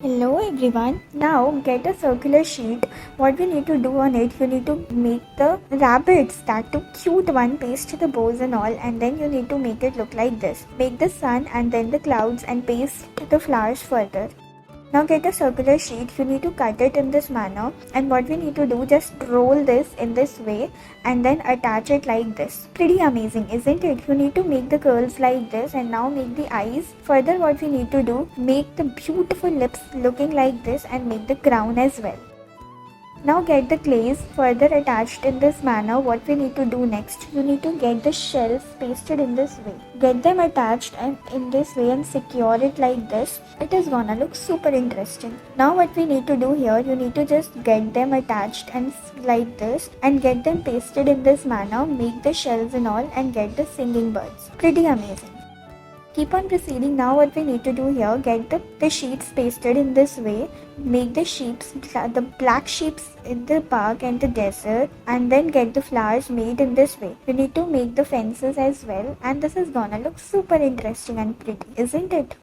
Hello everyone. Now get a circular sheet. What we need to do on it, you need to make the rabbits, that too cute one, paste the bows and all, and then you need to make it look like this. Make the sun and then the clouds and paste the flowers further. Now get a circular sheet, you need to cut it in this manner, and what we need to do, just roll this in this way and then attach it like this. Pretty amazing, isn't it? You need to make the curls like this and now make the eyes. Further what we need to do, make the beautiful lips looking like this and make the crown as well. Now get the clays further attached in this manner. What we need to do next, you need to get the shells pasted in this way. Get them attached and in this way and secure it like this. It is gonna look super interesting. Now what we need to do here, you need to just get them attached and like this and get them pasted in this manner. Make the shells and all and get the singing birds. Pretty amazing. Keep on proceeding. Now what we need to do here, get the sheets pasted in this way, make the sheeps, the black sheeps in the park and the desert, and then get the flowers made in this way. You need to make the fences as well, and this is gonna look super interesting and pretty, isn't it?